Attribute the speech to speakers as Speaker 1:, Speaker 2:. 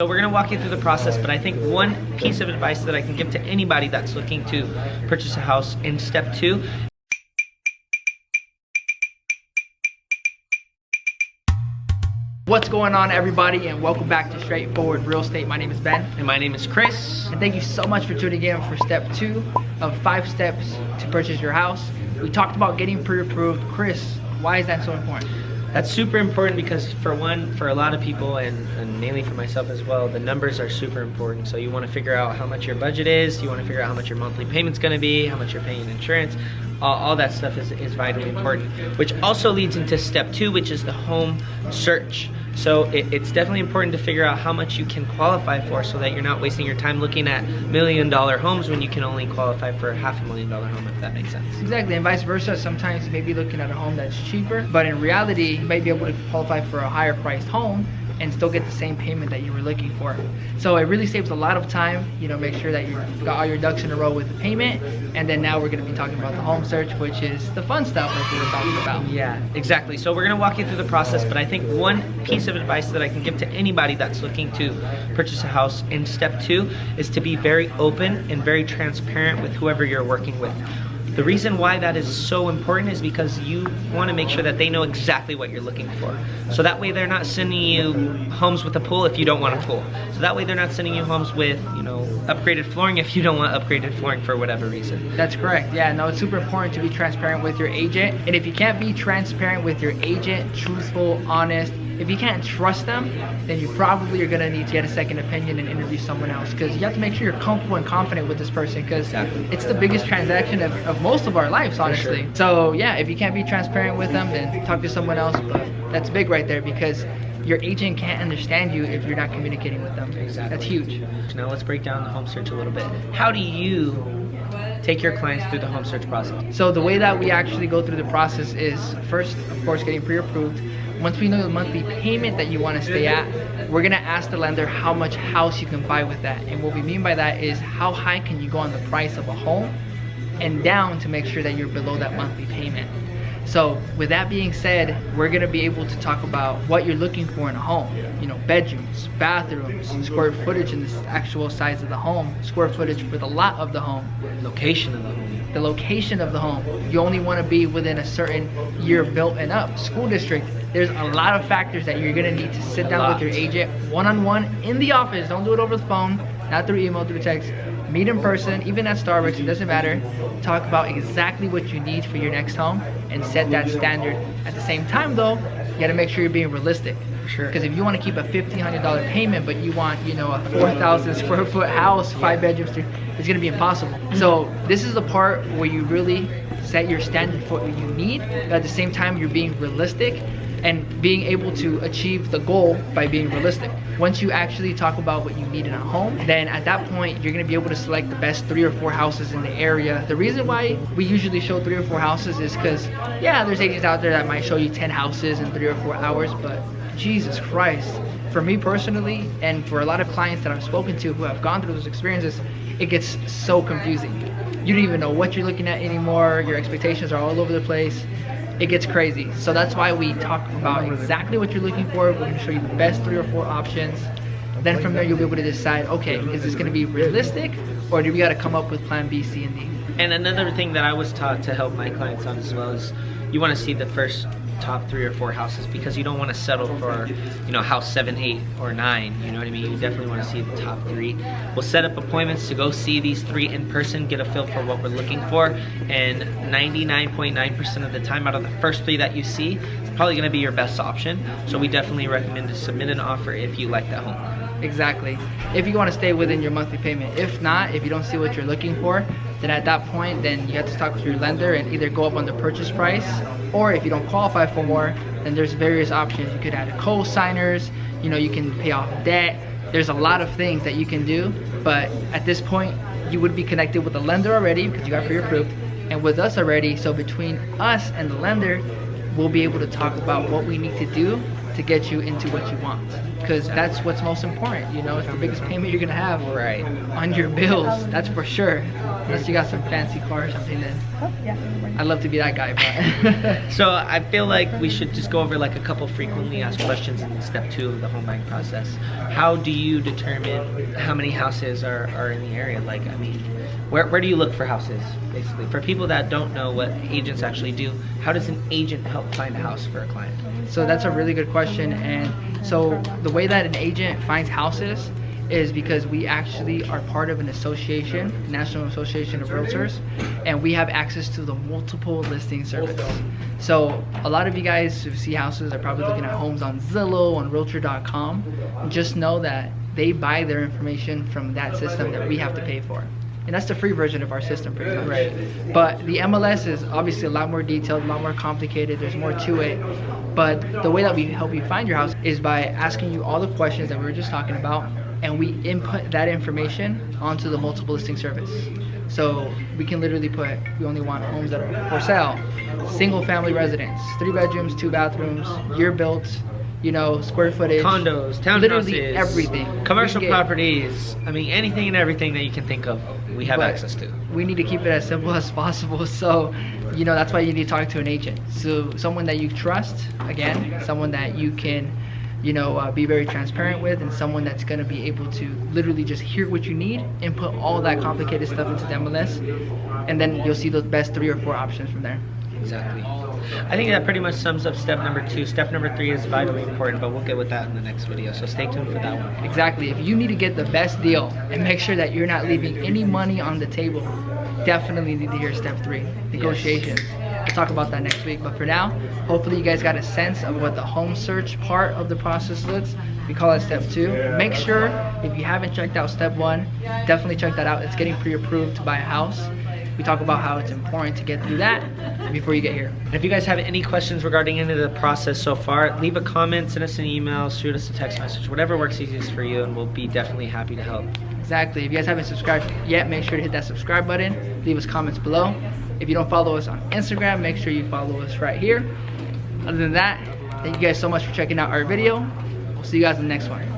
Speaker 1: So we're going to walk you through the process, but I think one piece of advice that I can give to anybody that's looking to purchase a house in step 2.
Speaker 2: What's going on, everybody, and welcome back to Straightforward Real Estate. My name is Ben.
Speaker 1: And my name is Chris.
Speaker 2: And thank you so much for tuning in for step 2 of 5 steps to purchase your house. We talked about getting pre-approved. Chris, why is that so important?
Speaker 1: That's super important because for a lot of people and mainly for myself as well, the numbers are super important. So you want to figure out how much your budget is, you want to figure out how much your monthly payment's going to be, how much you're paying in insurance. All that stuff is vitally important, which also leads into step 2, which is the home search. So it's definitely important to figure out how much you can qualify for so that you're not wasting your time looking at $1 million homes when you can only qualify for a $500,000 home, if that makes sense.
Speaker 2: Exactly, and vice versa. Sometimes you may be looking at a home that's cheaper, but in reality, you may be able to qualify for a higher priced home and still get the same payment that you were looking for. So it really saves a lot of time. Make sure that you've got all your ducks in a row with the payment, and then now we're gonna be talking about the home search, which is the fun stuff that we were talking about.
Speaker 1: Yeah, exactly. So we're gonna walk you through the process, but I think one piece of advice that I can give to anybody that's looking to purchase a house in step 2 is to be very open and very transparent with whoever you're working with. The reason why that is so important is because you want to make sure that they know exactly what you're looking for. So that way they're not sending you homes with a pool if you don't want a pool. So that way they're not sending you homes with, upgraded flooring if you don't want upgraded flooring for whatever reason.
Speaker 2: That's correct. Yeah, no, it's super important to be transparent with your agent. And if you can't be transparent with your agent, truthful, honest, if you can't trust them, then you probably are gonna need to get a second opinion and interview someone else, because you have to make sure you're comfortable and confident with this person, because it's the biggest transaction of most of our lives, honestly. Sure. So yeah, if you can't be transparent with them, then talk to someone else. But that's big right there, because your agent can't understand you if you're not communicating with them.
Speaker 1: Exactly.
Speaker 2: That's huge.
Speaker 1: Now let's break down the home search a little bit. How do you take your clients through the home search process?
Speaker 2: So the way that we actually go through the process is first, of course, getting pre-approved. Once we know the monthly payment that you want to stay at, we're going to ask the lender how much house you can buy with that. And what we mean by that is how high can you go on the price of a home and down to make sure that you're below that monthly payment. So with that being said, we're going to be able to talk about what you're looking for in a home. Bedrooms, bathrooms, square footage in the actual size of the home, square footage for the lot of the home,
Speaker 1: location of the home.
Speaker 2: The location of the home. You only want to be within a certain year built and up. School district. There's a lot of factors that you're going to need to sit down with your agent one-on-one in the office. Don't do it over the phone, not through email, through text. Meet in person, even at Starbucks, it doesn't matter. Talk about exactly what you need for your next home and set that standard. At the same time though, you gotta make sure you're being realistic.
Speaker 1: Sure.
Speaker 2: Because if you want to keep a $1,500 payment, but you want, a 4,000 square foot house, 5 bedrooms, it's gonna be impossible. So this is the part where you really set your standard for what you need, but at the same time you're being realistic and being able to achieve the goal by being realistic. Once you actually talk about what you need in a home, then at that point, you're gonna be able to select the best 3 or 4 houses in the area. The reason why we usually show 3 or 4 houses is because, yeah, there's agents out there that might show you 10 houses in 3 or 4 hours, but Jesus Christ. For me personally, and for a lot of clients that I've spoken to who have gone through those experiences, it gets so confusing. You don't even know what you're looking at anymore. Your expectations are all over the place. It gets crazy. So that's why we talk about exactly what you're looking for. We're gonna show you the best 3 or 4 options. Then from there, you'll be able to decide, okay, is this gonna be realistic, or do we gotta come up with plan B, C, and D?
Speaker 1: And another thing that I was taught to help my clients on as well is you wanna see the first top 3 or 4 houses, because you don't want to settle for house 7, 8, or 9. You know what I mean? You definitely want to see the top 3. We'll set up appointments to go see these 3 in person, get a feel for what we're looking for, and 99.9% of the time out of the first 3 that you see, it's probably going to be your best option. So we definitely recommend to submit an offer if you like that home.
Speaker 2: Exactly. If you want to stay within your monthly payment. If not, if you don't see what you're looking for, then at that point, then you have to talk with your lender and either go up on the purchase price, or if you don't qualify for more, then there's various options. You could add co-signers, you can pay off debt. There's a lot of things that you can do, but at this point, you would be connected with the lender already because you got pre-approved, and with us already. So between us and the lender, we'll be able to talk about what we need to do to get you into what you want. because that's what's most important. You know, it's the biggest payment you're gonna have
Speaker 1: Right.
Speaker 2: on your bills. That's for sure. Unless you got some fancy car or something, then I'd love to be that guy. But
Speaker 1: So I feel like we should just go over like a couple frequently asked questions in step 2 of the home buying process. How do you determine how many houses are in the area? Like, I mean, where do you look for houses, basically? For people that don't know what agents actually do, how does an agent help find a house for a client?
Speaker 2: So that's a really good question. And so the way that an agent finds houses is because we actually are part of an association, National Association of Realtors, and we have access to the multiple listing service. So a lot of you guys who see houses are probably looking at homes on Zillow, on Realtor.com. Just know that they buy their information from that system that we have to pay for. And that's the free version of our system, pretty much.
Speaker 1: Right.
Speaker 2: But the MLS is obviously a lot more detailed, a lot more complicated. There's more to it. But the way that we help you find your house is by asking you all the questions that we were just talking about, and we input that information onto the multiple listing service. So we can literally put, we only want homes that are for sale, single family residence, 3 bedrooms, 2 bathrooms, year built, you know, square footage,
Speaker 1: Condos, townhouses,
Speaker 2: literally everything,
Speaker 1: commercial properties. I mean, anything and everything that you can think of, we have
Speaker 2: But
Speaker 1: access to.
Speaker 2: we need to keep it as simple as possible. So, you know, that's why you need to talk to an agent. So someone that you trust, again, someone that you can, you know, be very transparent with, and someone that's going to be able to literally just hear what you need and put all that complicated stuff into the MLS, and then you'll see the best 3 or 4 options from there.
Speaker 1: Exactly. I think that pretty much sums up step number 2. Step number 3 is vitally important, but we'll get with that in the next video. So stay tuned for that one.
Speaker 2: Exactly. If you need to get the best deal and make sure that you're not leaving any money on the table, definitely need to hear step 3, negotiations. We'll talk about that next week. But for now, hopefully you guys got a sense of what the home search part of the process looks. We call it step 2. Make sure, if you haven't checked out step 1, definitely check that out. It's getting pre-approved to buy a house. We talk about how it's important to get through that before you get here.
Speaker 1: And if you guys have any questions regarding any of the process so far, leave a comment, send us an email, shoot us a text message, whatever works easiest for you, and we'll be definitely happy to help.
Speaker 2: Exactly. If you guys haven't subscribed yet, make sure to hit that subscribe button. Leave us comments below. If you don't follow us on Instagram, make sure you follow us right here. Other than that, thank you guys so much for checking out our video. We'll see you guys in the next one.